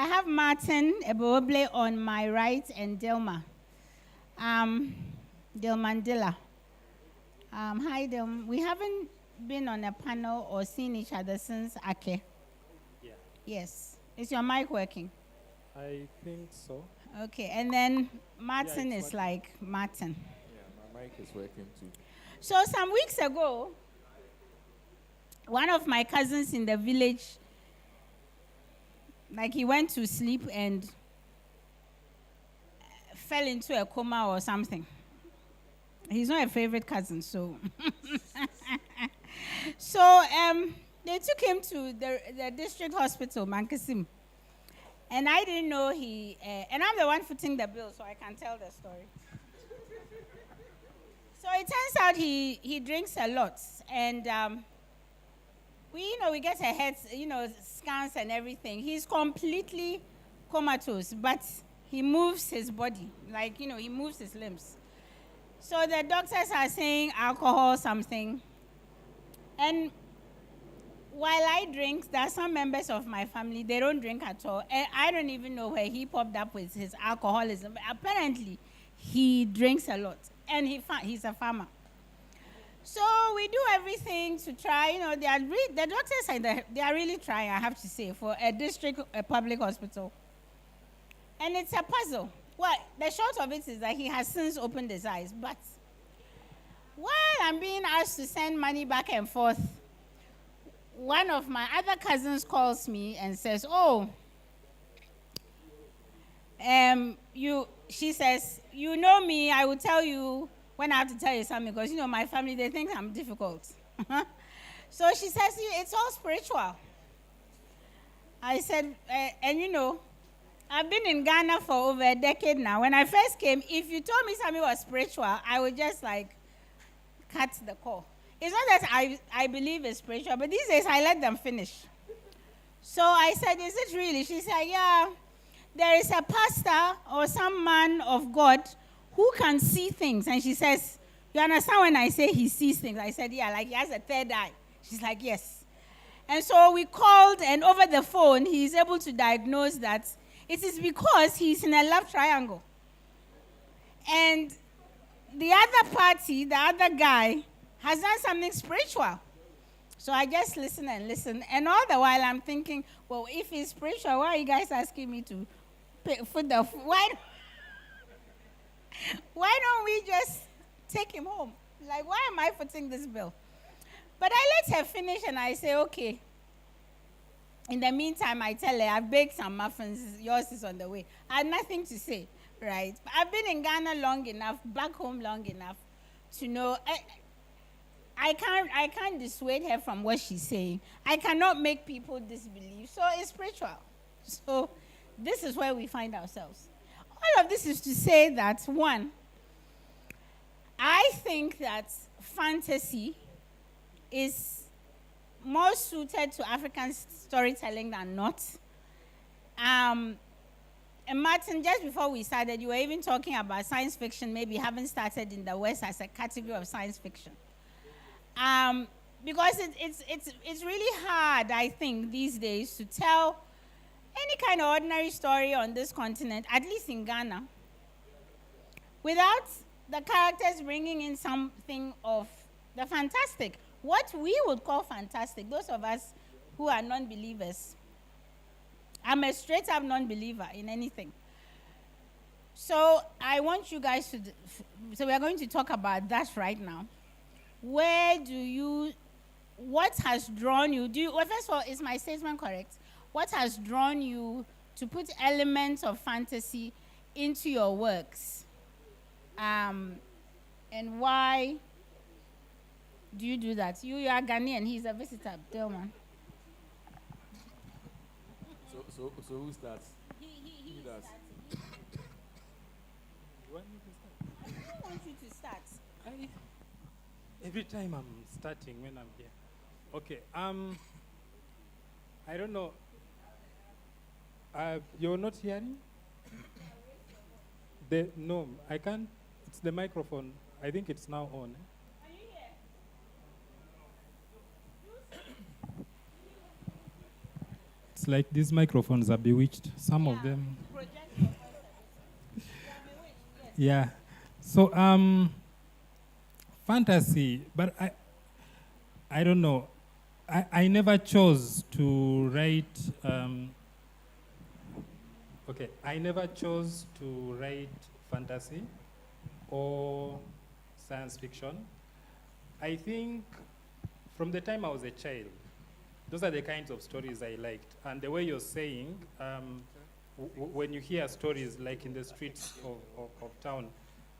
have Martin Eboble on my right and Dilma. Dilmandilla. Hi, Dilma. We haven't been on a panel or seen each other since Ake. Yeah. Yes. Is your mic working? I think so. Okay, and then Martin Yeah, is working. like Martin. Yeah, my mic is working too. So some weeks ago, one of my cousins in the village, like he went to sleep and fell into a coma or something. He's not a favorite cousin, so. So they took him to the district hospital, Mankasim. And I didn't know and I'm the one footing the bill, so I can tell the story. So it turns out he drinks a lot. And we get a head, scans and everything. He's completely comatose, but he moves his body, he moves his limbs. So the doctors are saying alcohol something. And while I drink, there are some members of my family, they don't drink at all. And I don't even know where he popped up with his alcoholism. Apparently, he drinks a lot. And he's a farmer. So we do everything to try. The doctors they are really trying, I have to say, for a public hospital. And it's a puzzle. Well, the short of it is that he has since opened his eyes. But while I'm being asked to send money back and forth, one of my other cousins calls me and says, she says, you know me, I will tell you when I have to tell you something, because, my family, they think I'm difficult. So she says, it's all spiritual. I said, I've been in Ghana for over a decade now. When I first came, if you told me something was spiritual, I would just cut the call. It's not that I believe it's spiritual, but these days I let them finish. So I said, is it really? She said, yeah, there is a pastor or some man of God who can see things. And she says, you understand when I say he sees things? I said, yeah, like he has a third eye. She's like, yes. And so we called, and over the phone, he's able to diagnose that it is because he's in a love triangle. And the other party, the other guy, has done something spiritual. So I just listen and listen. And all the while I'm thinking, well, if it's spiritual, why are you guys asking me to foot the... Why don't we just take him home? Like, why am I footing this bill? But I let her finish and I say, okay. In the meantime, I tell her, I've baked some muffins. Yours is on the way. I had nothing to say, right? But I've been in Ghana long enough, back home long enough to know... I can't dissuade her from what she's saying. I cannot make people disbelieve. So it's spiritual. So this is where we find ourselves. All of this is to say that, one, I think that fantasy is more suited to African storytelling than not. And Martin, just before we started, you were even talking about science fiction maybe having started in the West as a category of science fiction. Because it's really hard, I think, these days to tell any kind of ordinary story on this continent, at least in Ghana, without the characters bringing in something of the fantastic. What we would call fantastic, those of us who are non-believers. I'm a straight-up non-believer in anything. So I want you guys to... So we are going to talk about that right now. What has drawn you, well, first of all, is my statement correct? What has drawn you to put elements of fantasy into your works? And why do you do that? You are Ghanaian, he's a visitor, Delman. So who starts? He does. You want me to start? I don't want you to start. Every time I'm starting when I'm here. Okay. I don't know. You're not hearing? No, I can't. It's the microphone. I think it's now on. Are you here? It's It's like these microphones are bewitched. Some of Yeah. them. Project your voice a bit. You are bewitched, yes. Yeah. So fantasy, but I don't know. I never chose to write. Okay, I never chose to write fantasy or science fiction. I think from the time I was a child, those are the kinds of stories I liked. And the way you're saying, when you hear stories like in the streets of town,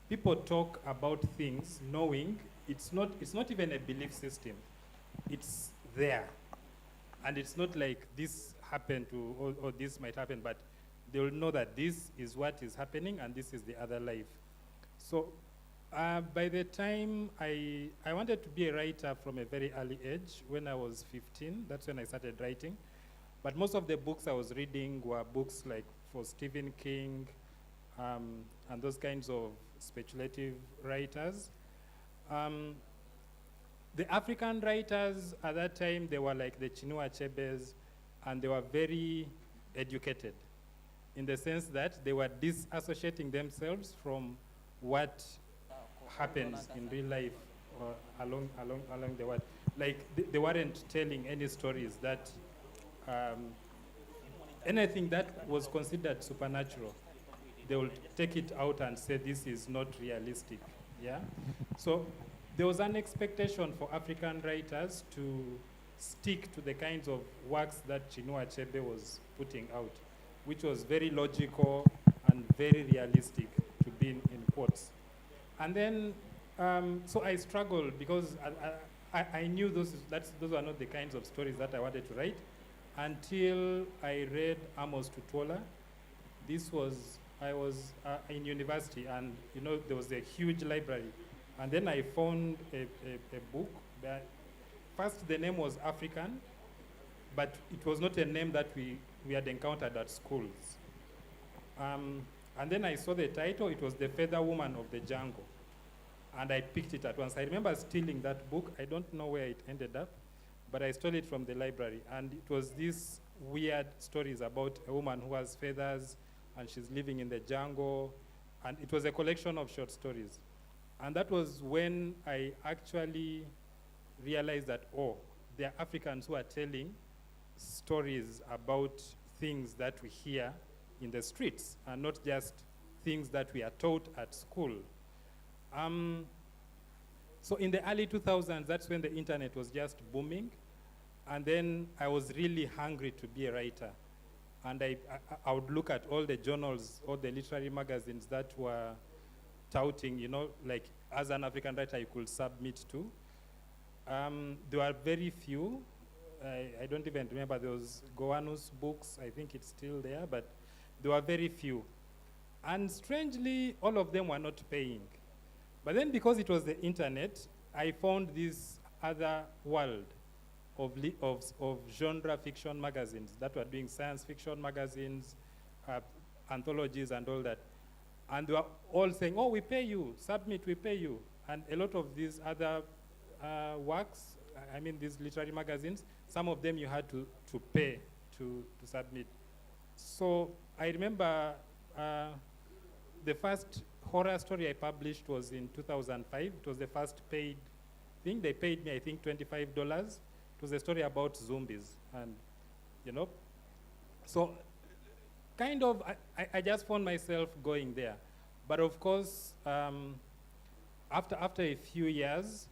people talk about things knowing it's not even a belief system. It's there. And it's not like this happened to, or this might happen, but they will know that this is what is happening and this is the other life. So by the time I wanted to be a writer from a very early age, when I was 15, that's when I started writing. But most of the books I was reading were books like for Stephen King and those kinds of speculative writers. The African writers at that time, they were like the Chinua Achebes, and they were very educated in the sense that they were disassociating themselves from what happens in real life along the world. Like they weren't telling any stories that anything that was considered supernatural, they will take it out and say this is not realistic. Yeah. So there was an expectation for African writers to stick to the kinds of works that Chinua Achebe was putting out, which was very logical and very realistic, to be in quotes. And then, so I struggled because I knew those were not the kinds of stories that I wanted to write until I read Amos Tutuola. I was in university, and there was a huge library. And then I found a book. First, the name was African, but it was not a name that we had encountered at schools. And then I saw the title. It was The Feather Woman of the Jungle. And I picked it at once. I remember stealing that book. I don't know where it ended up, but I stole it from the library. And it was these weird stories about a woman who has feathers, and she's living in the jungle. And it was a collection of short stories. And that was when I actually realized that, there are Africans who are telling stories about things that we hear in the streets and not just things that we are taught at school. So in the early 2000s, that's when the internet was just booming. And then I was really hungry to be a writer. And I would look at all the journals, all the literary magazines that were touting, like as an African writer you could submit to. There were very few. I don't even remember. There was Goanu's books. I think it's still there, but there were very few. And strangely, all of them were not paying. But then because it was the internet, I found this other world of genre fiction magazines that were doing science fiction magazines, anthologies and all that. And they were all saying, we pay you, submit, we pay you. And a lot of these other works, these literary magazines, some of them you had to pay to submit. So I remember the first horror story I published was in 2005. It was the first paid thing. They paid me, I think, $25. It was a story about zombies. And, so kind of, I just found myself going there. But of course, after a few years,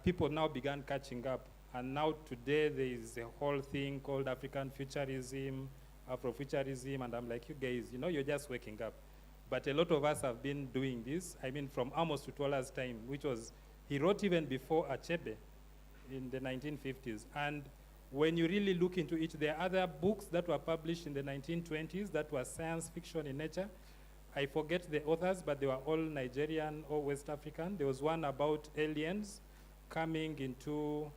people now began catching up. And now today there is a whole thing called African futurism, Afrofuturism, and I'm like, you guys, you're just waking up. But a lot of us have been doing this. From Amos Tutuola's time, he wrote even before Achebe in the 1950s. And when you really look into it, there are other books that were published in the 1920s that were science fiction in nature. I forget the authors, but they were all Nigerian or West African. There was one about aliens coming into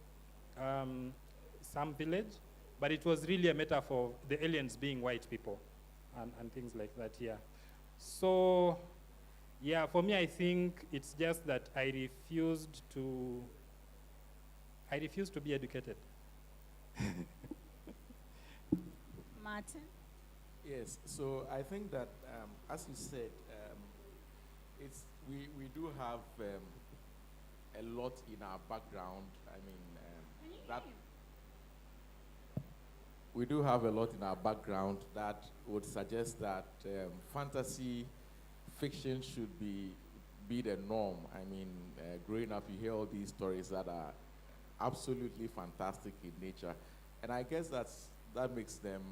some village, but it was really a metaphor, the aliens being white people and things like that, yeah. So, yeah, for me, I think it's just that I refused to be educated. Martin. Yes, so I think that, as you said, we do have a lot in our background. I mean, that we do have a lot in our background that would suggest that fantasy fiction should be the norm. I mean, growing up, you hear all these stories that are absolutely fantastic in nature, and I guess that makes them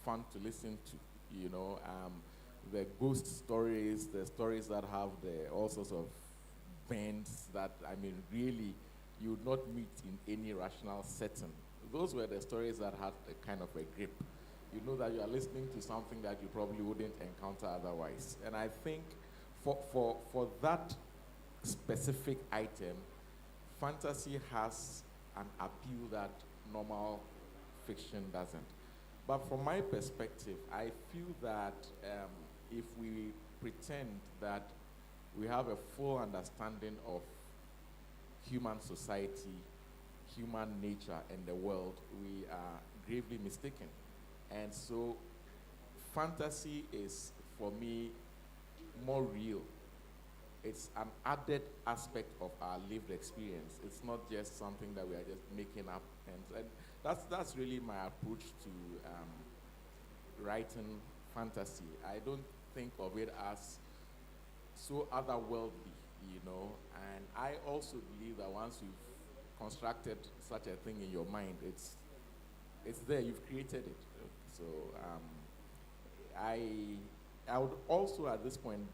fun to listen to. You know, the ghost stories, the stories that have all sorts of bends that, I mean, really you would not meet in any rational setting. Those were the stories that had a kind of a grip. You know that you are listening to something that you probably wouldn't encounter otherwise. And I think for that specific item, fantasy has an appeal that normal fiction doesn't. But from my perspective, I feel that if we pretend that we have a full understanding of human society, human nature, and the world, we are gravely mistaken. And so, fantasy is, for me, more real. It's an added aspect of our lived experience. It's not just something that we are just making up. And that's really my approach to writing fantasy. I don't think of it as so otherworldly, you know. And I also believe that once you've constructed such a thing in your mind, it's there. You've created it. So I would also at this point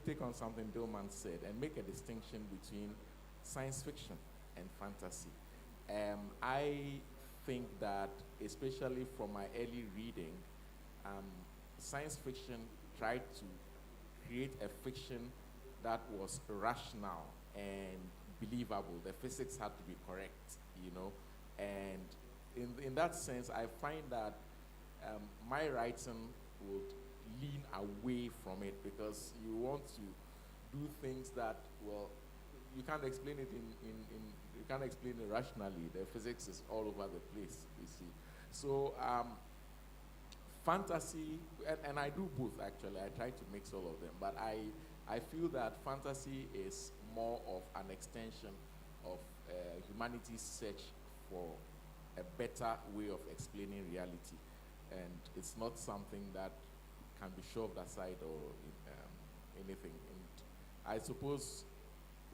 take on something Dillman said and make a distinction between science fiction and fantasy. I think that, especially from my early reading, science fiction tried to create a fiction that was rational and believable. The physics had to be correct, you know. And in that sense, I find that my writing would lean away from it because you want to do things that, well, you can't explain it you can't explain it rationally. The physics is all over the place, you see. So fantasy, and I do both actually. I try to mix all of them, but I feel that fantasy is more of an extension of humanity's search for a better way of explaining reality, and it's not something that can be shoved aside or anything. And I suppose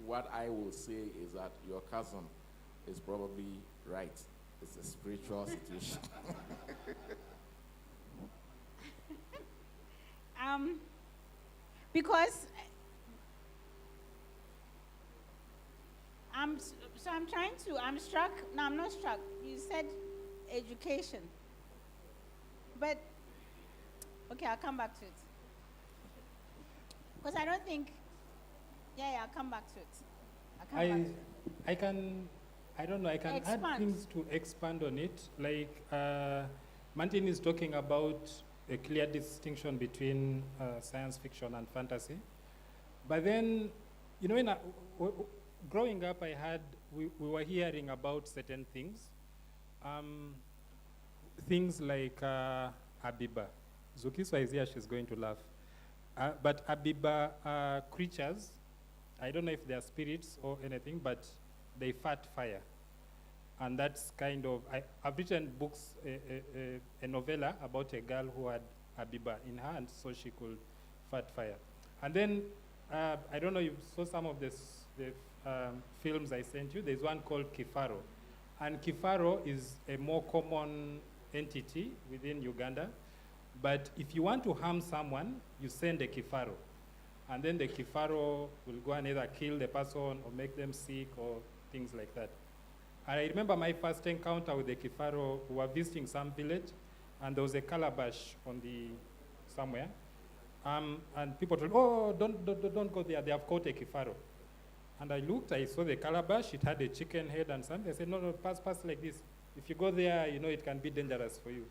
what I will say is that your cousin is probably right. It's a spiritual situation. Because I'm struck. No, I'm not struck. You said education, but okay, I'll come back to it. Because I don't think. Yeah, I'll come back to it. I don't know, I can Expand. add things to expand on it. Like, Martin is talking about a clear distinction between science fiction and fantasy. But then, you know, growing up, we were hearing about certain things. Things like Abiba. Zukiswa is here, she's going to laugh. But Abiba are creatures. I don't know if they are spirits or anything, but they fat fire. And that's kind of, I've written books, a novella about a girl who had Abiba in her, and so she could fat fire. And then, I don't know if you saw some of the films I sent you. There's one called Kifaro. And Kifaro is a more common entity within Uganda. But if you want to harm someone, you send a Kifaro. And then the Kifaro will go and either kill the person or make them sick or things like that. I remember my first encounter with the Kifaro. We were visiting some village, and there was a calabash on somewhere. And people told, oh, don't go there, they have caught a Kifaro. And I looked, I saw the calabash, it had a chicken head and something. I said, no, pass like this. If you go there, you know it can be dangerous for you.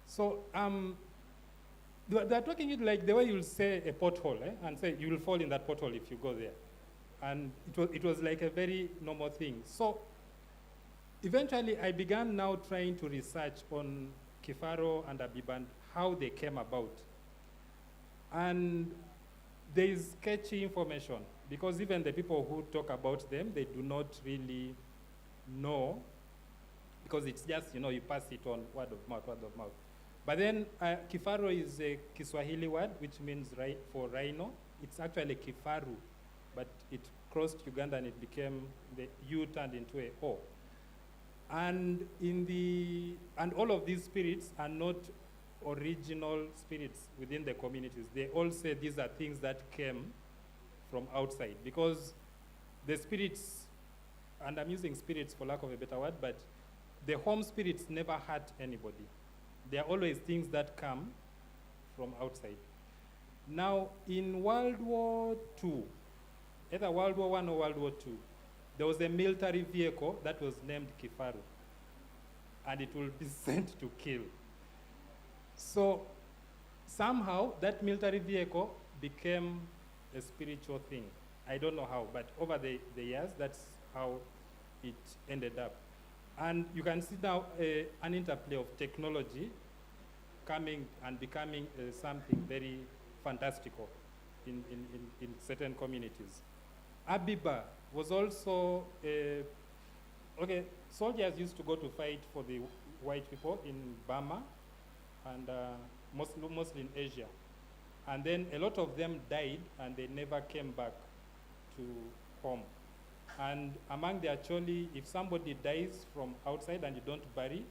So they're talking it like the way you'll say a pothole, and say you will fall in that pothole if you go there. And it was like a very normal thing. So eventually I began now trying to research on Kifaro and Abiba and how they came about. And there is sketchy information because even the people who talk about them, they do not really know because it's just, you pass it on word of mouth, word of mouth. But then Kifaro is a Kiswahili word which means for rhino. It's actually Kifaru, but it crossed Uganda and it became, the U turned into a O. And all of these spirits are not original spirits within the communities. They all say these are things that came from outside because the spirits, and I'm using spirits for lack of a better word, but the home spirits never hurt anybody. They are always things that come from outside. Now, in World War II, either World War I or World War II, there was a military vehicle that was named Kifaru, and it will be sent to kill. So somehow that military vehicle became a spiritual thing. I don't know how, but over the years, that's how it ended up. And you can see now an interplay of technology coming and becoming something very fantastical in certain communities. Abiba was also, soldiers used to go to fight for the white people in Burma and mostly in Asia. And then a lot of them died and they never came back to home. And among the Acholi, if somebody dies from outside and you don't bury,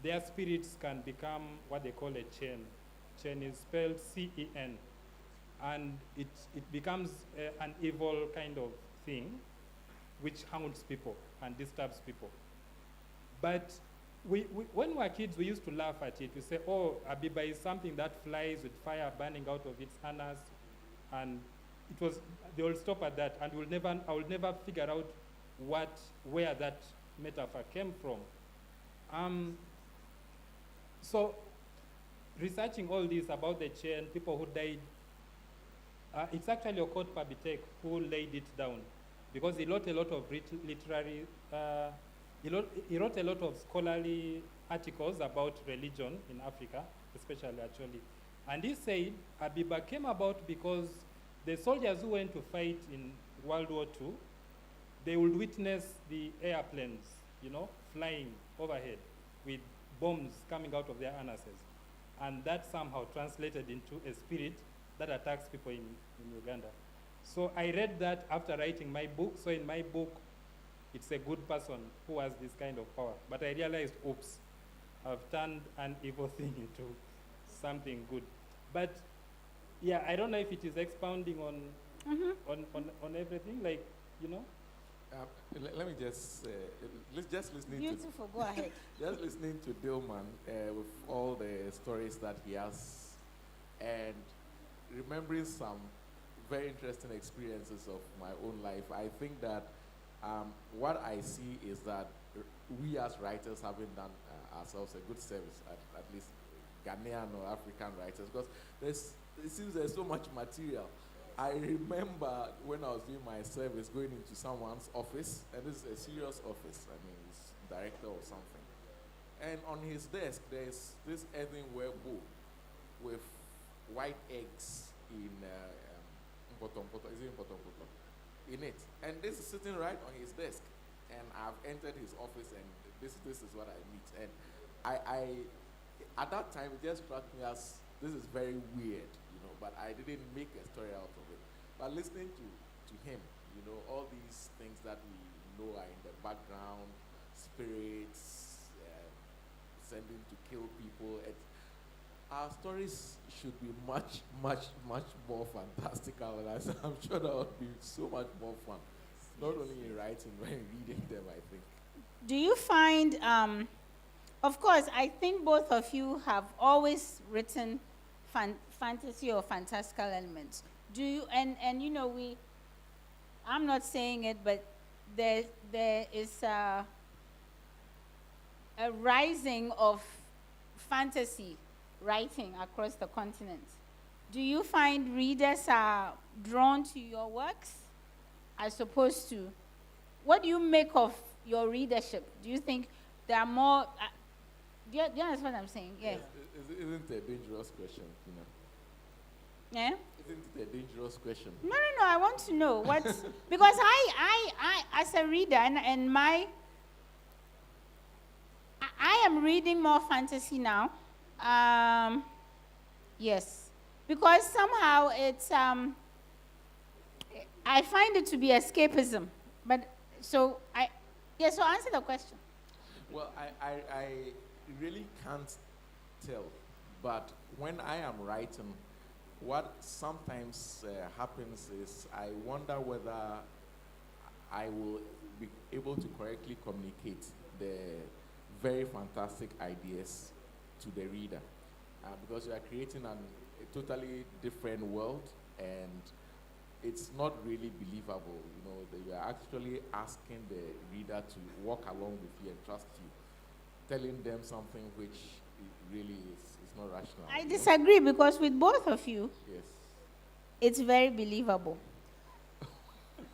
their spirits can become what they call a chen. Chen is spelled C-E-N. And it becomes an evil kind of thing which haunts people and disturbs people. But when we were kids, we used to laugh at it. We say, oh, Abiba is something that flies with fire burning out of its anus. And they will stop at that, and I will never figure out where that metaphor came from. So researching all this about the chain, people who died, it's actually Okot Pabitek who laid it down because he wrote a lot of literary, he wrote a lot of scholarly articles about religion in Africa, especially actually. And he said Abiba came about because the soldiers who went to fight in World War II, they would witness the airplanes, flying overhead with bombs coming out of their anuses. And that somehow translated into a spirit that attacks people in Uganda. So I read that after writing my book. So in my book, it's a good person who has this kind of power. But I realized, oops, I've turned an evil thing into something good. But yeah, I don't know if it is expounding on everything, Let me just listening Beautiful, go ahead. just listening to Dilman with all the stories that he has, and remembering some very interesting experiences of my own life. I think that what I see is that we as writers haven't done ourselves a good service, at least Ghanaian or African writers, because it seems there's so much material. I remember when I was doing my service, going into someone's office, and this is a serious office, he's director or something. And on his desk, there's this earthenware bowl with white eggs in in it. And this is sitting right on his desk. And I've entered his office, and this is what I meet. And I at that time, it just struck me as this is very weird, but I didn't make a story out of it. But listening to him, all these things that we know are in the background, spirits, sending to kill people, our stories should be much, much, much more fantastical. And I'm sure that would be so much more fun, not only in writing, but in reading them, I think. Do you find, of course, I think both of you have always written fantasy or fantastical elements. Do you, and I'm not saying it, but there is a rising of fantasy writing across the continent. Do you find readers are drawn to your works as opposed to, what do you make of your readership? Do you think there are more, Do you understand what I'm saying? Yeah. Isn't it a dangerous question, Yeah? Isn't it a dangerous question? No. I want to know what's because I as a reader and I am reading more fantasy now. Yes, because somehow it's I find it to be escapism. But so so answer the question. Well, I really can't tell, but when I am writing, what sometimes happens is I wonder whether I will be able to correctly communicate the very fantastic ideas to the reader. Because you are creating a totally different world, and it's not really believable. That you are actually asking the reader to walk along with you and trust you, telling them something which really is not rational. I disagree because with both of you, Yes. it's very believable.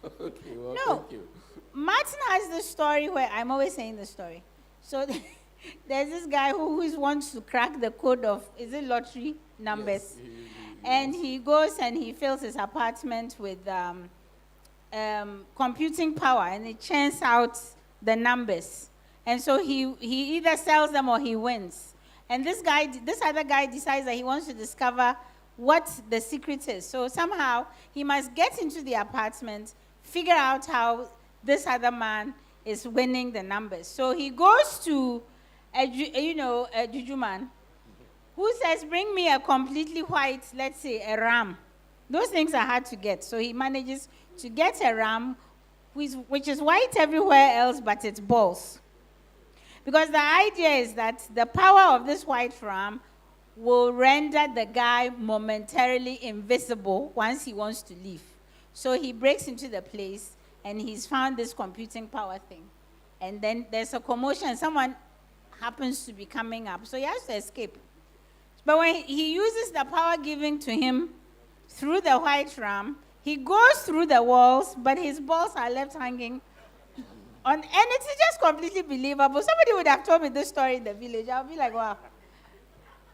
Okay, well, No. thank you. Martin has this story where I'm always saying the story. So there's this guy who always wants to crack the code of, is it lottery numbers? Yes, And he goes and he fills his apartment with computing power, and he churns out the numbers. And so he either sells them or he wins. And this other guy decides that he wants to discover what the secret is. So somehow he must get into the apartment, figure out how this other man is winning the numbers. So he goes to a juju man who says, bring me a completely white, let's say, a ram. Those things are hard to get. So he manages to get a ram, which is white everywhere else, but it's balls. Because the idea is that the power of this white ram will render the guy momentarily invisible once he wants to leave. So he breaks into the place, and he's found this computing power thing. And then there's a commotion. Someone happens to be coming up. So he has to escape. But when he uses the power given to him through the white ram, he goes through the walls, but his balls are left hanging. And it's just completely believable. Somebody would have told me this story in the village. I'll be like, wow.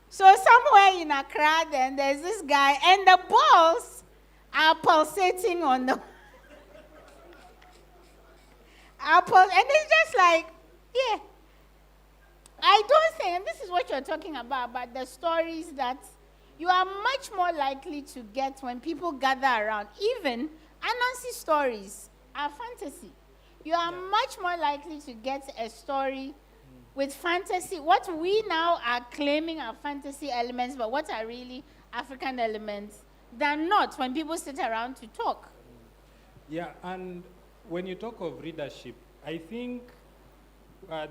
So somewhere in Accra, then there's this guy, and the balls are pulsating on the apple, and it's just like, yeah. I don't think, and this is what you're talking about the stories that you are much more likely to get when people gather around. Even Anansi stories are fantasy. You are much more likely to get a story with fantasy. What we now are claiming are fantasy elements, but what are really African elements, than not when people sit around to talk. Yeah, and when you talk of readership, I think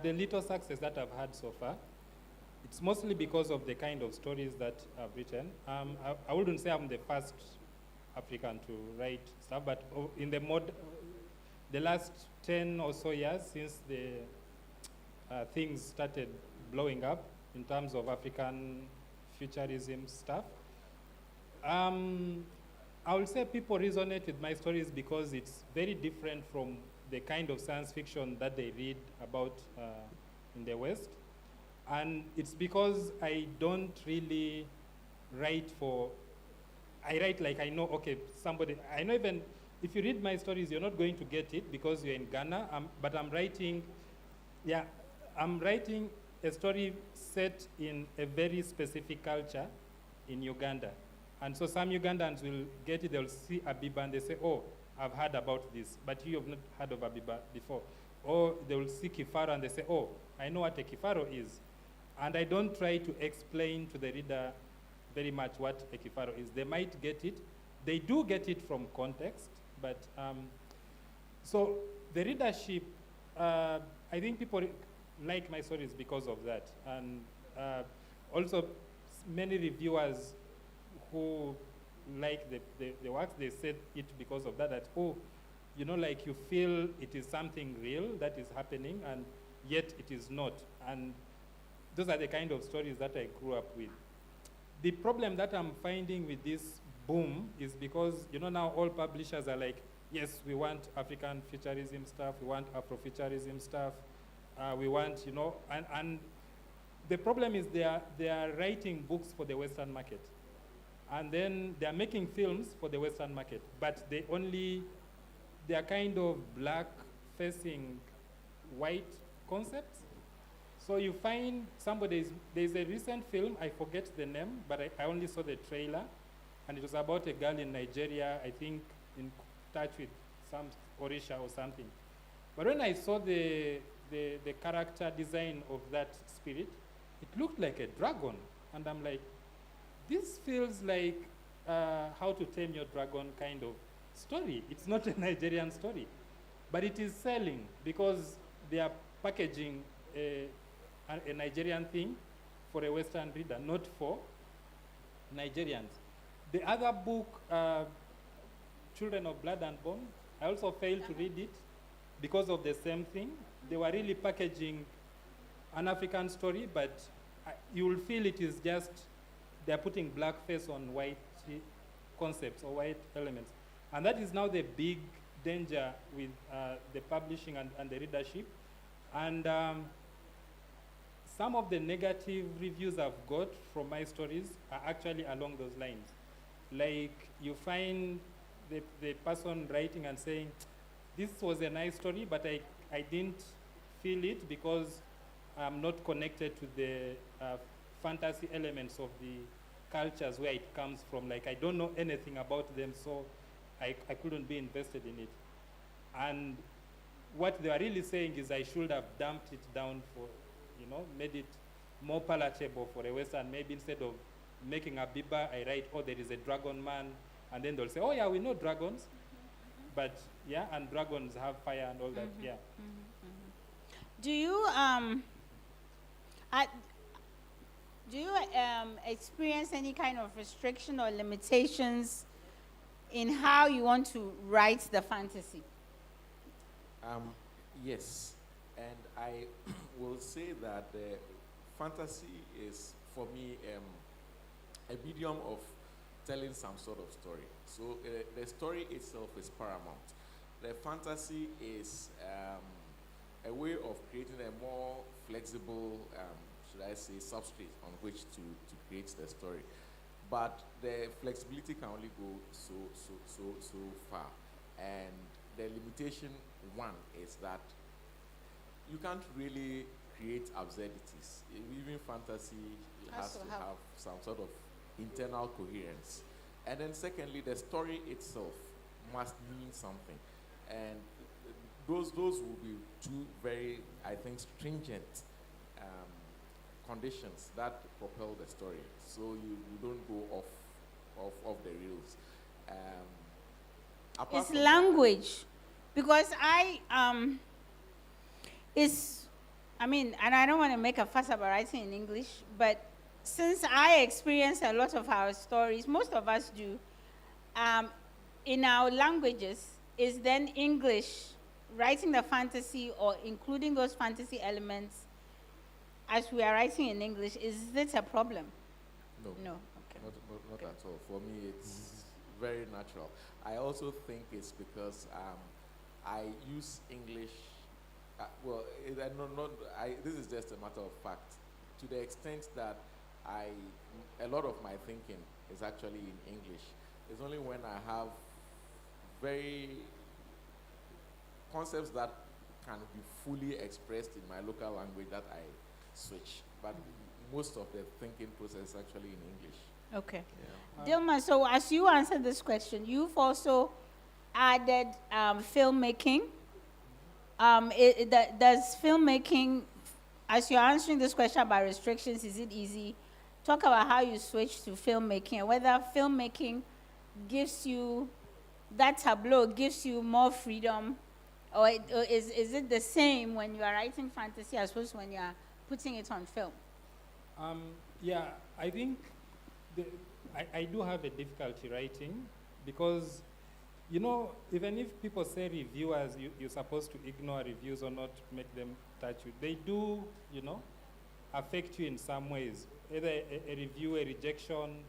the little success that I've had so far, it's mostly because of the kind of stories that I've written. I wouldn't say I'm the first African to write stuff, but in the last 10 or so years since the things started blowing up in terms of African futurism stuff, I would say people resonate with my stories because it's very different from the kind of science fiction that they read about in the West. And it's because I don't really write I write like I know, okay, I know even if you read my stories, you're not going to get it because you're in Ghana, but I'm writing a story set in a very specific culture in Uganda. And so some Ugandans will get it, they'll see Abiba and they say, oh, I've heard about this, but you have not heard of Abiba before. Or they will see Kifaro and they say, oh, I know what a Kifaro is. And I don't try to explain to the reader very much what a Kifaro is. They might get it. They do get it from context, but so the readership, I think people like my stories because of that. And also many reviewers who like the works, they said it because of that, oh, like you feel it is something real that is happening, and yet it is not. And those are the kind of stories that I grew up with. The problem that I'm finding with this boom is because, now all publishers are like, yes, we want African futurism stuff, we want Afrofuturism stuff, we want, and the problem is they are writing books for the Western market. And then they are making films for the Western market. But they are kind of black facing white concepts. So you find there's a recent film, I forget the name, but I only saw the trailer. And it was about a girl in Nigeria, I think in touch with some Orisha or something. But when I saw the character design of that spirit, it looked like a dragon. And I'm like, this feels like How to Tame Your Dragon kind of story. It's not a Nigerian story. But it is selling because they are packaging a Nigerian thing for a Western reader, not for Nigerians. The other book, Children of Blood and Bone, I also failed to read it because of the same thing. They were really packaging an African story, but you will feel it is just they're putting blackface on white concepts or white elements. And that is now the big danger with the publishing and the readership. And some of the negative reviews I've got from my stories are actually along those lines. Like you find the person writing and saying, this was a nice story, but I didn't feel it because I'm not connected to the fantasy elements of the cultures where it comes from. Like I don't know anything about them, so I couldn't be invested in it. And what they are really saying is I should have dumped it down for, made it more palatable for a Western. Maybe instead of making a biba, I write, oh, there is a dragon man. And then they'll say, oh, yeah, we know dragons. But, yeah, and dragons have fire and all that, yeah. Do you, experience any kind of restriction or limitations in how you want to write the fantasy? Yes, and I will say that fantasy is, for me, a medium of telling some sort of story. So the story itself is paramount. The fantasy is a way of creating a more flexible, should I say, substrate on which to create the story. But the flexibility can only go so far. And the limitation, one, is that you can't really create absurdities. Even fantasy has to have some sort of internal coherence. And then secondly, the story itself must mean something. And those will be two very, I think, stringent conditions that propel the story. So you don't go off the reels. It's language. Because and I don't want to make a fuss about writing in English, but since I experience a lot of our stories, most of us do, in our languages, is then English, writing the fantasy or including those fantasy elements as we are writing in English, is it a problem? No. No. Okay. Not at all. For me, it's very natural. I also think it's because I use English. This is just a matter of fact. To the extent that a lot of my thinking is actually in English. It's only when I have very concepts that can be fully expressed in my local language that I switch. But most of the thinking process is actually in English. Okay. Yeah. Dilma, so as you answered this question, you've also added filmmaking. Does filmmaking, as you're answering this question about restrictions, is it easy? Talk about how you switch to filmmaking and whether filmmaking gives you, that tableau gives you more freedom, or is it the same when you are writing fantasy as opposed to when you are putting it on film? Yeah, I think I do have a difficulty writing because, even if people say reviewers, you're supposed to ignore reviews or not make them touch you. They do, affect you in some ways. Either a review, a rejection.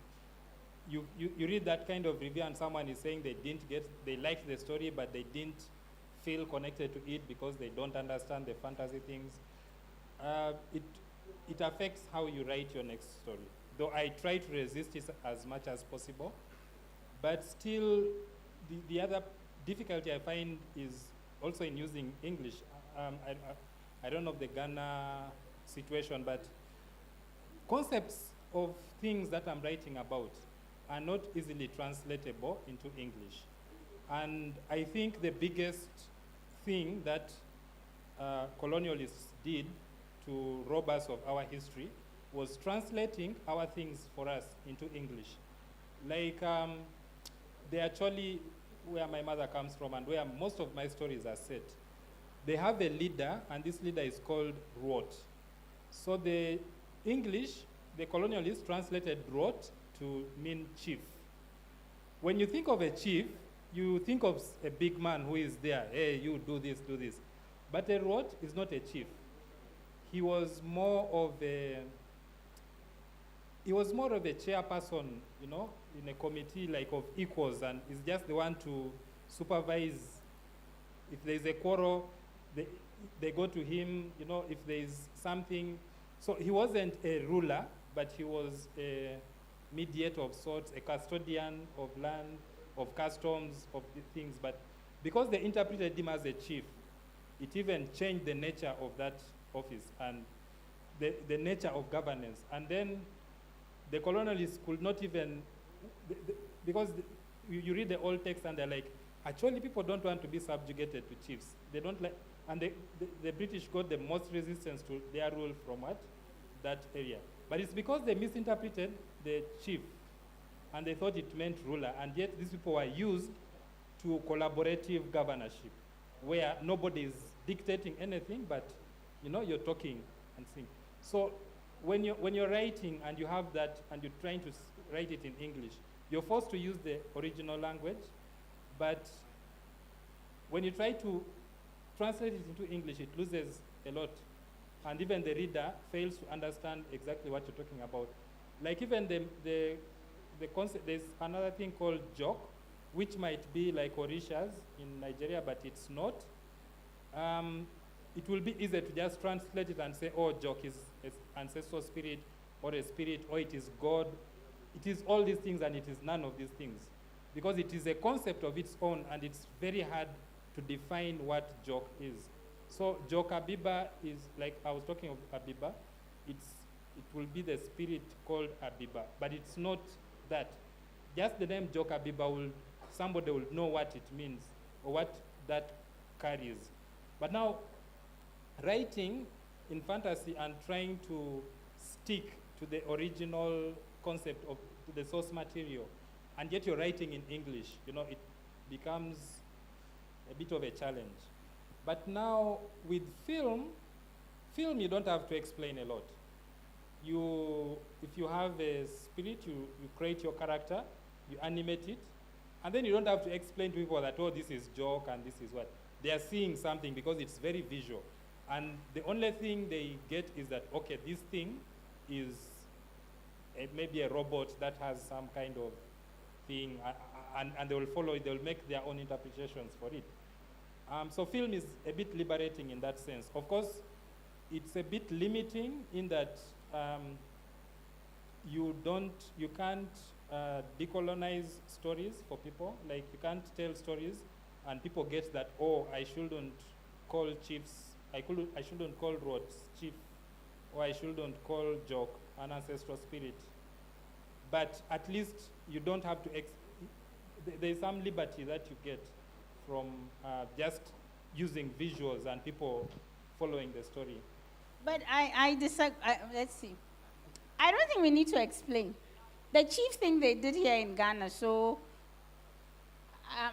You read that kind of review and someone is saying they liked the story, but they didn't feel connected to it because they don't understand the fantasy things. it affects how you write your next story. Though I try to resist it as much as possible, but still, the other difficulty I find is also in using English. I don't know the Ghana situation, but concepts of things that I'm writing about are not easily translatable into English. And I think the biggest thing that colonialists did to rob us of our history was translating our things for us into English. Like, they actually, where my mother comes from and where most of my stories are set, they have a leader, and this leader is called Ruot. So the English, the colonialists translated Ruot to mean chief. When you think of a chief, you think of a big man who is there, hey, you do this, do this. But a Ruot is not a chief. He was more of a chairperson, you know, in a committee like of equals, and is just the one to supervise. If there's a quarrel, they go to him, you know, if there's something. So he wasn't a ruler, but he was a mediator of sorts, a custodian of land, of customs, of the things. But because they interpreted him as a chief, it even changed the nature of that office and the nature of governance. And then the colonialists could not even, because you read the old text and they're like, actually people don't want to be subjugated to chiefs. They don't like, and the British got the most resistance to their rule from what? That area. But it's because they misinterpreted the chief and they thought it meant ruler, and yet these people were used to collaborative governorship where nobody is dictating anything, but you know, you're talking and saying. So when you're writing and you have that and you're trying to write it in English, you're forced to use the original language, but when you try to translate it into English, it loses a lot. And even the reader fails to understand exactly what you're talking about. Like even the concept, there's another thing called joke, which might be like Orishas in Nigeria, but it's not. It will be easier to just translate it and say, oh, joke is ancestral spirit, or a spirit, or it is God. It is all these things, and it is none of these things. Because it is a concept of its own, and it's very hard to define what joke is. So joke Abiba is, like I was talking of Abiba, it will be the spirit called Abiba, but it's not that. Just the name joke Abiba, somebody will know what it means, or what that carries. But now, writing in fantasy and trying to stick to the original concept of the source material, and yet you're writing in English, you know, it becomes a bit of a challenge. But now with film you don't have to explain a lot. If you have a spirit, you create your character, you animate it, and then you don't have to explain to people that, oh, this is joke and this is what. They are seeing something because it's very visual. And the only thing they get is that, okay, this thing is maybe a robot that has some kind of thing, and they will follow it, they will make their own interpretations for it. So film is a bit liberating in that sense. Of course, it's a bit limiting in that you can't decolonize stories for people. Like, you can't tell stories and people get that, oh, I shouldn't call chiefs, I shouldn't call Rhodes chief, or I shouldn't call joke an ancestral spirit. But at least you don't have to, there's some liberty that you get from just using visuals and people following the story. But I disagree. Let's see. I don't think we need to explain. The chief thing they did here in Ghana, so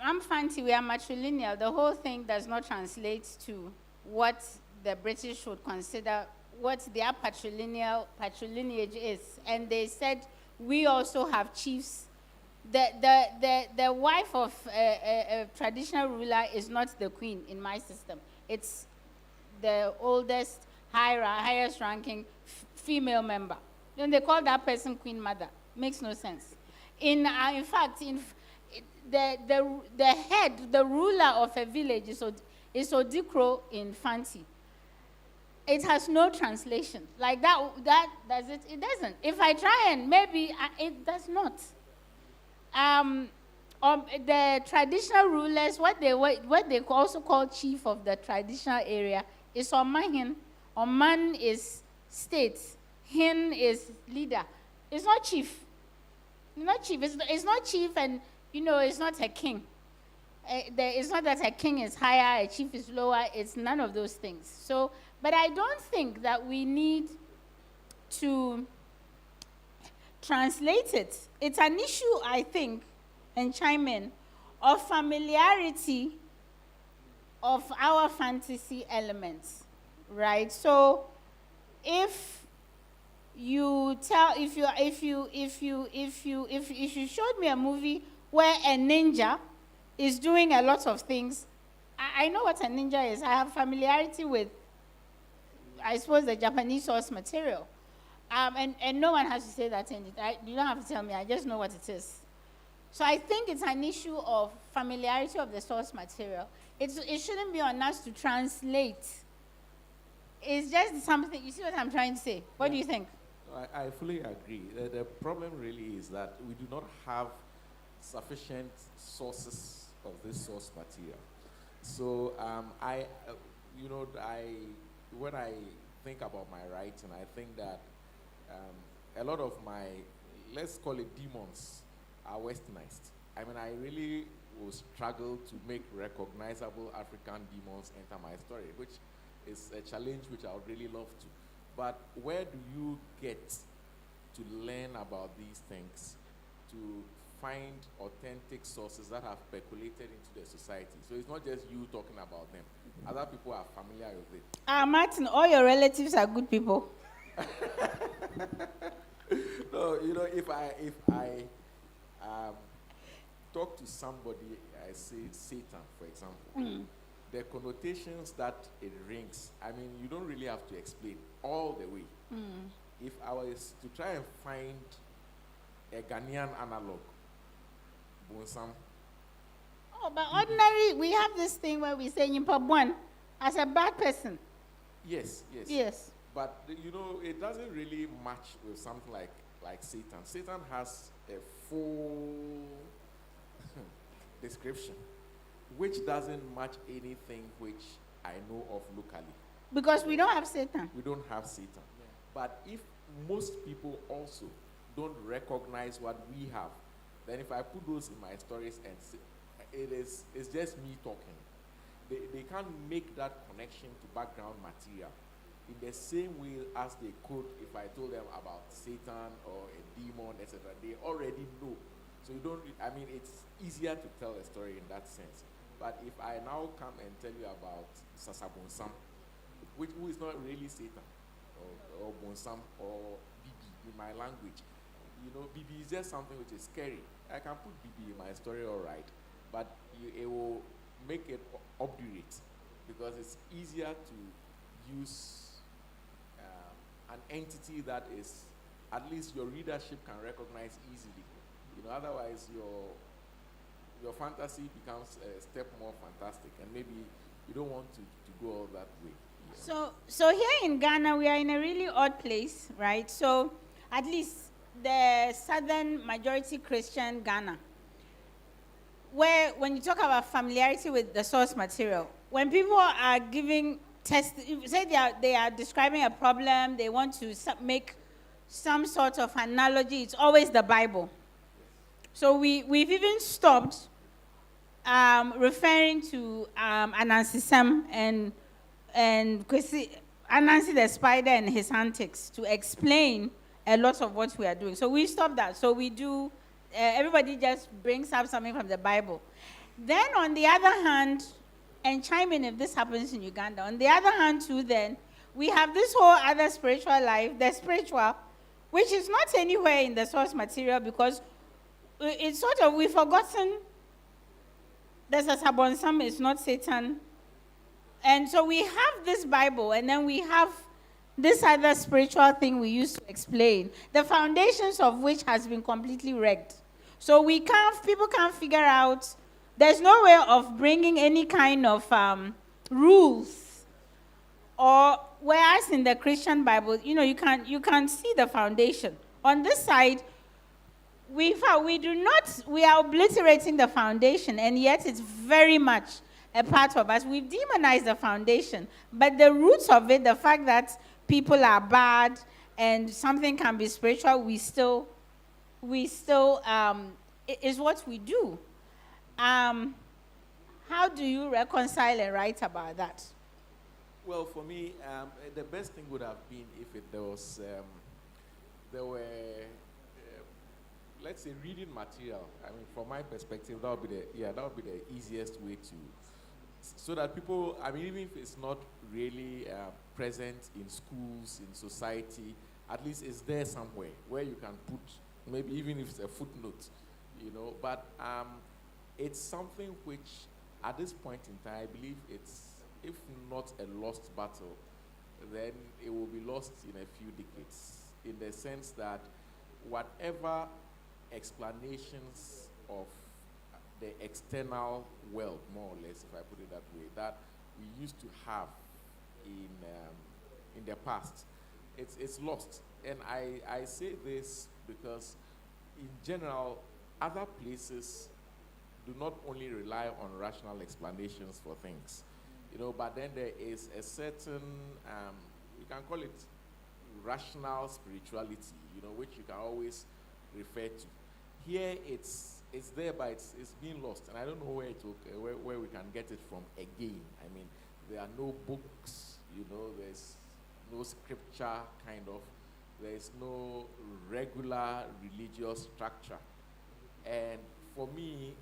I'm fancy, we are matrilineal. The whole thing does not translate to what the British would consider what their patrilineage is. And they said, we also have chiefs. The wife of a traditional ruler is not the queen in my system. It's the oldest, highest ranking female member. Then they call that person queen mother. Makes no sense. In fact, the head, the ruler of a village is Odikro in Fanti. it has no translation. Like that does it? It doesn't. If I try and maybe it does not. The traditional rulers, what they also call chief of the traditional area, is Omahin. Oman is state. Hin is leader. It's not chief. It's not chief. It's not chief, and it's not a king. It's not that a king is higher, a chief is lower. It's none of those things. So, but I don't think that we need to translate it. It's an issue, I think, and chime in, of familiarity of our fantasy elements, right? So, if you showed me a movie where a ninja is doing a lot of things, I know what a ninja is. I have familiarity with, I suppose, the Japanese source material. And no one has to say that in it. You don't have to tell me. I just know what it is. So I think it's an issue of familiarity of the source material. It shouldn't be on us to translate. It's just something. You see what I'm trying to say? What do you think? I fully agree. The problem really is that we do not have sufficient sources of this source material. So when I think about my writing, I think that a lot of my, let's call it demons, are westernized. I mean, I really will struggle to make recognizable African demons enter my story, which is a challenge which I would really love to. But where do you get to learn about these things, to find authentic sources that have percolated into the society? So it's not just you talking about them. Other people are familiar with it. Martin, all your relatives are good people. No, if I talk to somebody, I say Satan, for example, the connotations that it rings, I mean, you don't really have to explain all the way. If I was to try and find a Ghanaian analog, Bonsam. Oh, but ordinary, we have this thing where we say Yimpabuan as a bad person. Yes. But it doesn't really match with something like Satan. Satan has a full description, which doesn't match anything which I know of locally. Because we don't have Satan. We don't have Satan. Yeah. But if most people also don't recognize what we have, then if I put those in my stories and it's just me talking, they can't make that connection to background material in the same way as they could if I told them about Satan or a demon, etc. They already know. So it's easier to tell a story in that sense. But if I now come and tell you about Sasabonsam, who is not really Satan, or Bonsam, or Bibi in my language, Bibi is just something which is scary. I can put Bibi in my story, all right, but it will make it obdurate because it's easier to use an entity that is, at least your readership can recognize easily. Otherwise your fantasy becomes a step more fantastic, and maybe you don't want to go all that way. Yeah. So here in Ghana, we are in a really odd place, right? So at least the southern majority Christian Ghana, where when you talk about familiarity with the source material, when people are giving say they are describing a problem, they want to make some sort of analogy, it's always the Bible. So we've even stopped referring to Anansi Sam and Anansi the spider and his antics to explain a lot of what we are doing. So we stopped that. So we do, everybody just brings up something from the Bible. Then on the other hand, and chime in if this happens in Uganda, on the other hand too then, we have this whole other spiritual life, the spiritual, which is not anywhere in the source material because it's sort of, we've forgotten that Sasabonsam is not Satan. And so we have this Bible, and then we have this other spiritual thing we use to explain, the foundations of which has been completely wrecked. So people can't figure out, there's no way of bringing any kind of rules Or whereas in the Christian Bible, you can see the foundation. On this side, we are obliterating the foundation, and yet it's very much a part of us. We've demonized the foundation, but the roots of it, the fact that people are bad and something can be spiritual, is what we do. How do you reconcile and write about that? Well, for me, the best thing would have been if there were, let's say, reading material. I mean, from my perspective, that would be the easiest way to, so that people, I mean, even if it's not really present in schools, in society, at least it's there somewhere where you can put, maybe even if it's a footnote, but it's something which, at this point in time, I believe it's, if not a lost battle, then it will be lost in a few decades, in the sense that whatever explanations of the external world, more or less, if I put it that way, that we used to have in the past, it's lost. And I say this because, in general, other places do not only rely on rational explanations for things, but then there is a certain, you can call it rational spirituality, which you can always refer to. Here it's there, but it's being lost, and I don't know where we can get it from again. I mean, there are no books, there's no scripture, kind of. There's no regular religious structure, and for me,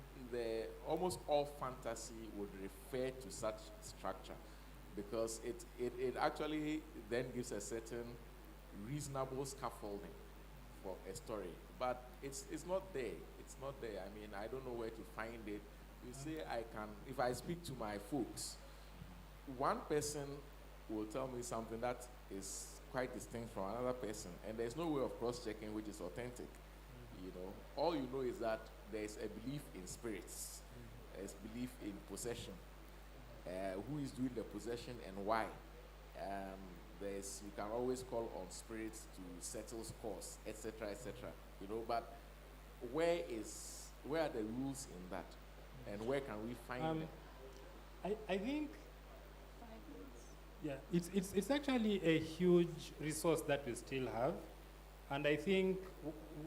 almost all fantasy would refer to such structure, because it actually then gives a certain reasonable scaffolding for a story. But it's not there. It's not there. I mean, I don't know where to find it. You say if I speak to my folks, one person will tell me something that is quite distinct from another person, and there's no way of cross-checking which is authentic. All you know is that there's a belief in spirits, there's belief in possession, who is doing the possession and why. You can always call on spirits to settle scores, etc., etc. But where are the rules in that, and where can we find them? I think, yeah, it's actually a huge resource that we still have. And I think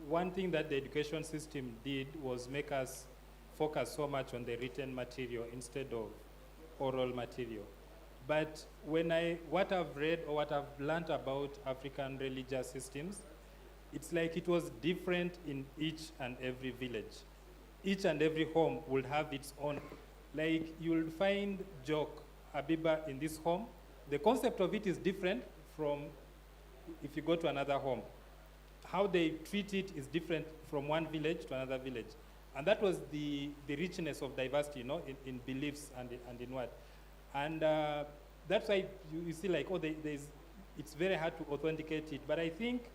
one thing that the education system did was make us focus so much on the written material instead of oral material. But what I've read or what I've learned about African religious systems, it's like it was different in each and every village. Each and every home would have its own. Like, you'll find Jok Abiba in this home. The concept of it is different from if you go to another home. How they treat it is different from one village to another village. And that was the richness of diversity, in beliefs and in what. And that's why you see, like, it's very hard to authenticate it. But I think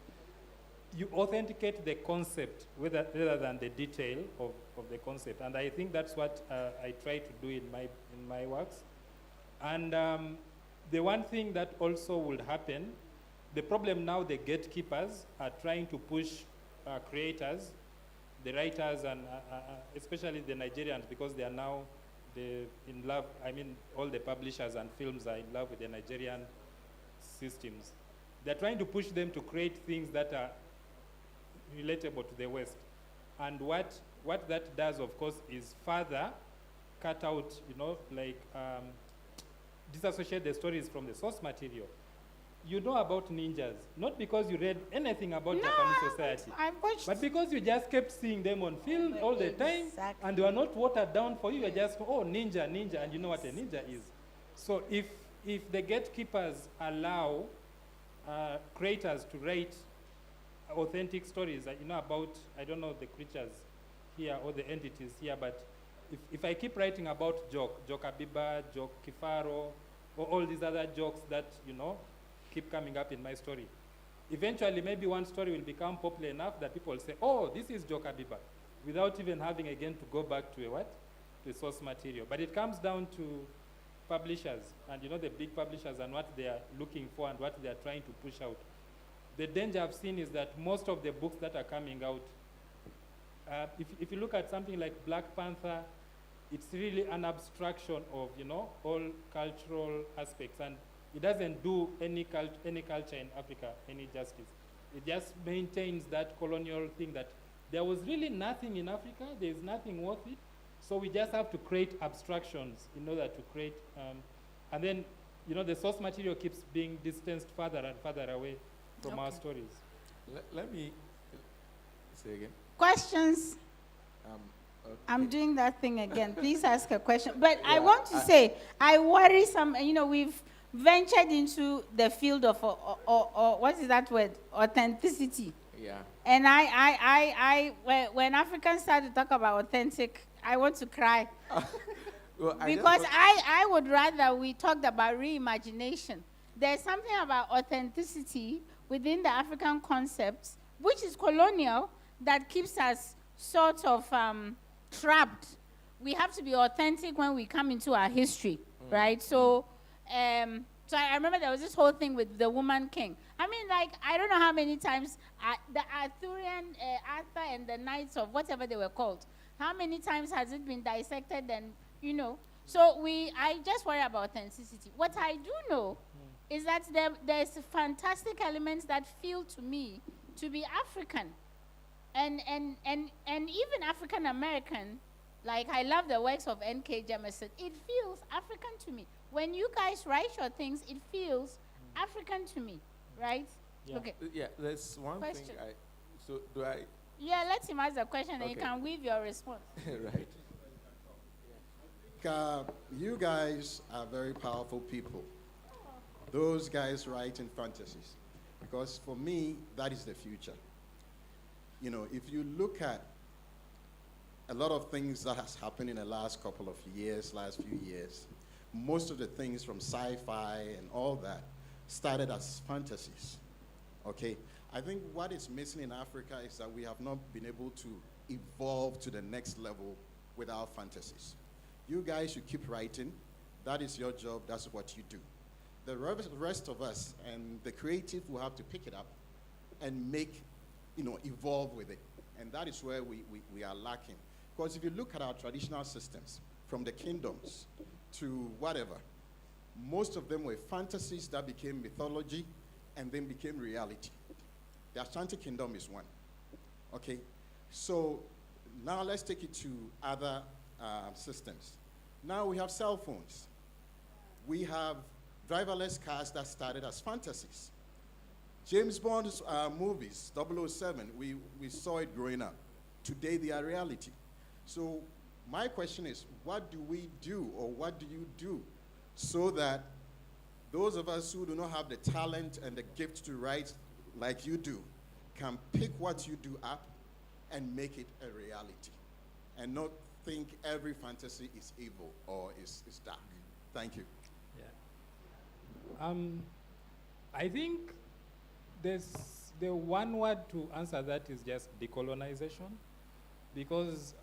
you authenticate the concept rather than the detail of the concept. And I think that's what I try to do in my works. And the one thing that also would happen, the problem now, the gatekeepers are trying to push creators, the writers, and especially the Nigerians, because they are now in love. I mean, all the publishers and films are in love with the Nigerian systems. They're trying to push them to create things that are relatable to the West. And what that does, of course, is further cut out, disassociate the stories from the source material. You know about ninjas, not because you read anything about Japanese society, but because you just kept seeing them on film all the time, and they were not watered down for you. You're just, ninja, and you know what a ninja is. So if the gatekeepers allow creators to write authentic stories, about, I don't know the creatures here or the entities here, but if I keep writing about Jok Abiba, Jok Kifaro, or all these other jokes that, keep coming up in my story, eventually maybe one story will become popular enough that people will say, this is Jok Abiba, without even having again to go back to a source material. But it comes down to publishers and the big publishers and what they are looking for and what they are trying to push out. The danger I've seen is that most of the books that are coming out, if you look at something like Black Panther, it's really an abstraction of all cultural aspects, and it doesn't do any culture in Africa any justice. It just maintains that colonial thing that there was really nothing in Africa, there is nothing worth it, so we just have to create abstractions in order to create, and then the source material keeps being distanced further and further away from our stories. Let me say again. Questions? Okay. I'm doing that thing again. Please ask a question. But I want to say, I worry we've ventured into the field of, or what is that word? Authenticity. Yeah. And when Africans start to talk about authentic, I want to cry. Well, because I would rather we talked about reimagination. There's something about authenticity within the African concept, which is colonial, that keeps us sort of trapped. We have to be authentic when we come into our history, right? So I remember there was this whole thing with the woman king. I mean, like, I don't know how many times the Arthurian, Arthur and the knights of whatever they were called, how many times has it been dissected and, So I just worry about authenticity. What I do know is that there's fantastic elements that feel to me to be African. And even African American, like I love the works of N.K. Jemisin, it feels African to me. When you guys write your things, it feels African to me, right? Yeah. Okay. Yeah, there's one Question. thing so do I? Yeah, let him ask the question and you Okay. can weave your response. Right. You guys are very powerful people. Those guys write in fantasies. Because for me, that is the future. If you look at a lot of things that has happened in the last couple of years, last few years, most of the things from sci-fi and all that started as fantasies, okay? I think what is missing in Africa is that we have not been able to evolve to the next level with our fantasies. You guys should keep writing. That is your job. That's what you do. The rest of us and the creative will have to pick it up and make, evolve with it. And that is where we are lacking. Because if you look at our traditional systems, from the kingdoms to whatever, most of them were fantasies that became mythology and then became reality. The Ashanti Kingdom is one. Okay? So now let's take it to other systems. Now we have cell phones. We have driverless cars that started as fantasies. James Bond's movies, 007, we saw it growing up. Today they are reality. So my question is, what do we do, or what do you do, so that those of us who do not have the talent and the gift to write like you do can pick what you do up and make it a reality, and not think every fantasy is evil or is dark? Thank you. Yeah. I think the one word to answer that is just decolonization, because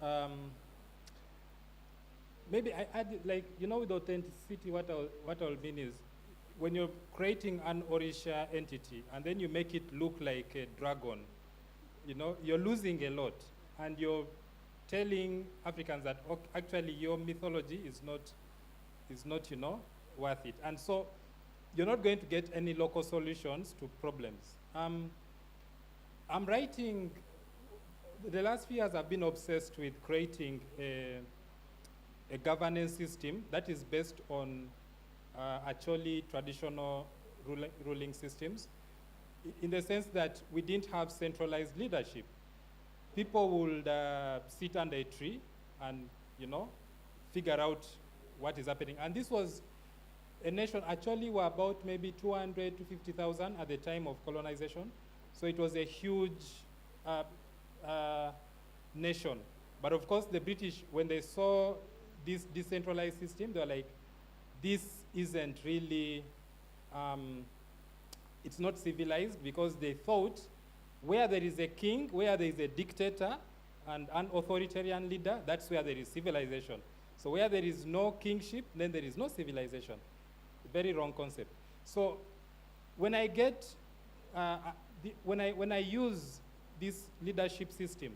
maybe I add, like, with authenticity, what I'll mean is, when you're creating an Orisha entity and then you make it look like a dragon, you're losing a lot, and you're telling Africans that actually your mythology is not worth it, and so you're not going to get any local solutions to problems. I'm writing. The last few years I've been obsessed with creating a governance system that is based on actually traditional ruling systems, in the sense that we didn't have centralized leadership. People would sit under a tree and, figure out what is happening. And this was a nation, actually were about maybe 200 to 50,000 at the time of colonization. So it was a huge nation. But of course, the British, when they saw this decentralized system, they were like, this isn't really, it's not civilized, because they thought where there is a king, where there is a dictator and an authoritarian leader, that's where there is civilization. So where there is no kingship, then there is no civilization. Very wrong concept. So when I get, when I use this leadership system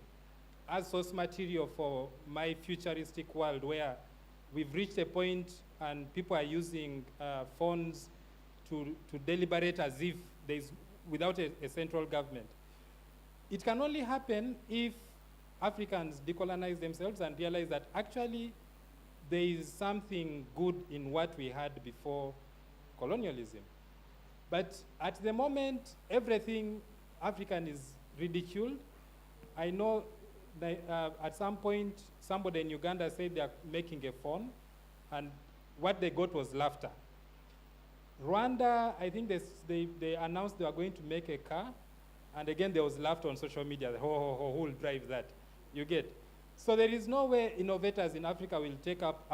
as source material for my futuristic world where we've reached a point and people are using phones to deliberate as if there's, without a central government. It can only happen if Africans decolonize themselves and realize that actually there is something good in what we had before colonialism. But at the moment, everything African is ridiculed. I know that, at some point, somebody in Uganda said they are making a phone, and what they got was laughter. Rwanda, I think they announced they were going to make a car, and again there was laughter on social media. Who will drive that? You get. So there is no way innovators in Africa will take up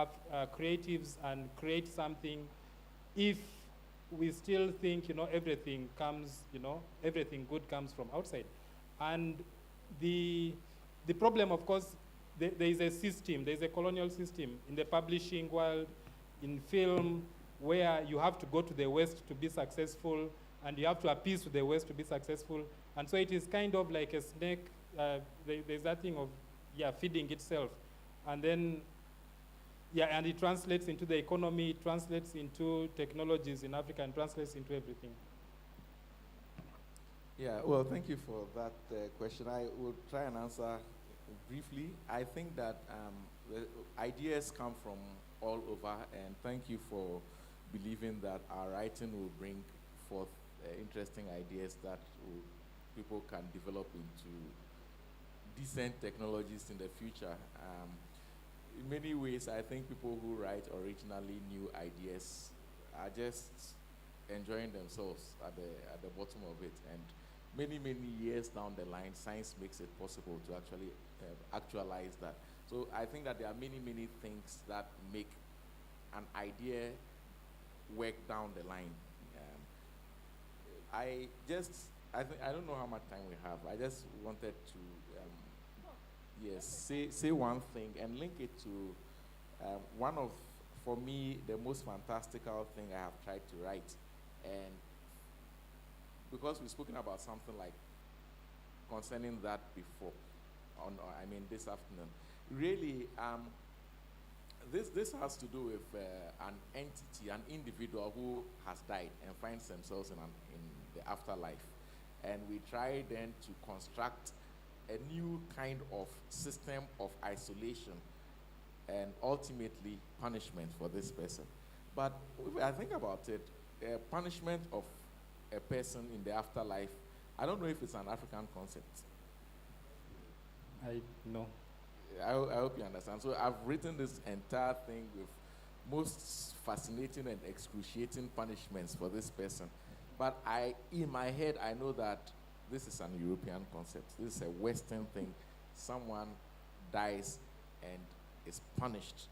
creatives and create something if we still think, everything comes, everything good comes from outside. And the problem, of course, there is a system, there is a colonial system in the publishing world, in film, where you have to go to the West to be successful, and you have to appease to the West to be successful. And so it is kind of like a snake. There's that thing of, feeding itself. And then, and it translates into the economy, it translates into technologies in Africa, and translates into everything. Yeah, well, thank you for that question. I will try and answer briefly. I think that the ideas come from all over, and thank you for believing that our writing will bring forth interesting ideas that people can develop into decent technologies in the future. In many ways, I think people who write originally new ideas are just enjoying themselves at the bottom of it. And many, many years down the line, science makes it possible to actually actualize that. So I think that there are many, many things that make an idea work down the line. I don't know how much time we have. I just wanted to say one thing and link it to one of, for me, the most fantastical thing I have tried to write. And because we've spoken about something like concerning that before, this afternoon, really, this has to do with an entity, an individual who has died and finds themselves in the afterlife. And we try then to construct a new kind of system of isolation and ultimately punishment for this person. But if I think about it, punishment of a person in the afterlife, I don't know if it's an African concept. No. I hope you understand. So I've written this entire thing with most fascinating and excruciating punishments for this person. But in my head, I know that this is an European concept. This is a Western thing. Someone dies and is punished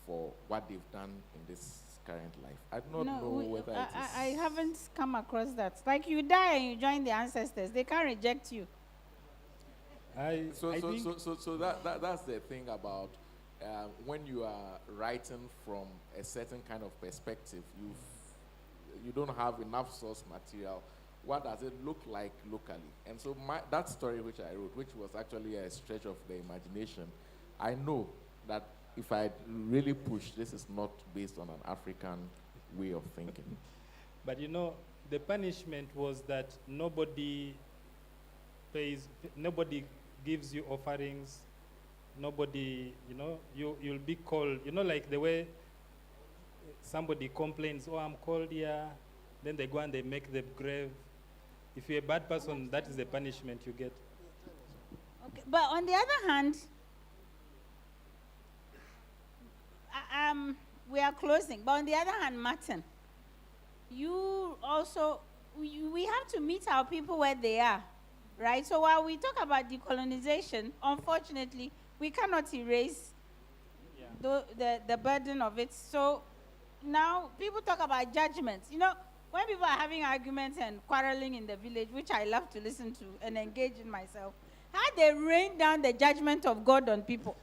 for what they've done in this current life. I do not know whether it is. I haven't come across that. Like you die and you join the ancestors. They can't reject you. That's the thing about when you are writing from a certain kind of perspective, you don't have enough source material. What does it look like locally? And so that story which I wrote, which was actually a stretch of the imagination, I know that if I really push, this is not based on an African way of thinking. But the punishment was that nobody gives you offerings, nobody, you'll be called, like the way somebody complains, I'm called here, then they go and they make the grave. If you're a bad person, that is the punishment you get. Okay, but on the other hand, we are closing. But on the other hand, Martin, you also, we have to meet our people where they are, right? So while we talk about decolonization, unfortunately, we cannot erase the burden of it. So now people talk about judgments. When people are having arguments and quarreling in the village, which I love to listen to and engage in myself, how they rain down the judgment of God on people.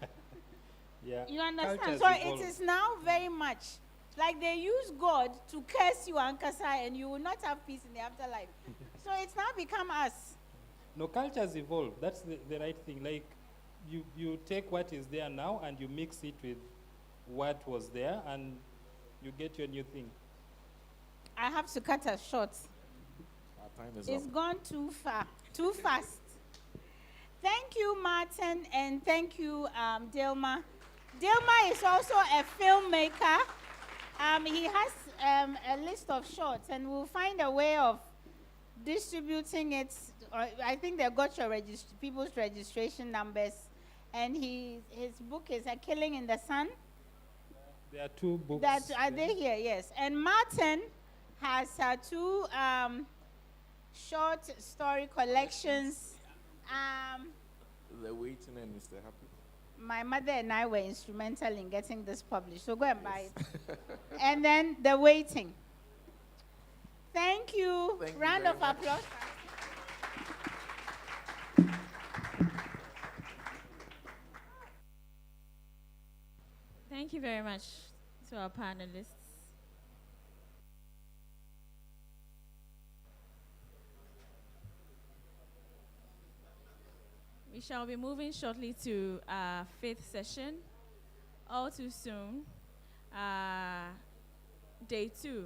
Yeah. You understand? Cultures So evolve. it is now very much like they use God to curse you and Kasai, and you will not have peace in the afterlife. So it's now become us. No, cultures evolve. That's the right thing. Like, you take what is there now and you mix it with what was there, and you get your new thing. I have to cut us short. Our time is It's up. gone too far, too fast. Thank you, Martin, and thank you, Dilma. Dilma is also a filmmaker. He has a list of shorts, and we'll find a way of distributing it. I think they got your people's registration numbers, and his book is A Killing in the Sun. There are two books. That are they here? Yes. And Martin has two short story collections. The Waiting and Mr. Happy. My mother and I were instrumental in getting this published, so go and buy it. And then The Waiting. Thank you. Thank you Round very of much. applause. Thank you very much to our panelists. We shall be moving shortly to our fifth session. All too soon, day 2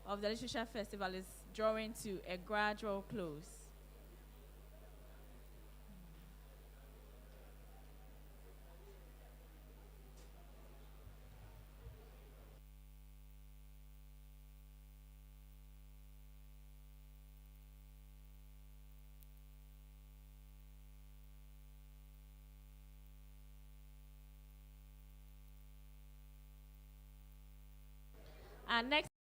of the Literature Festival is drawing to a gradual close. Our next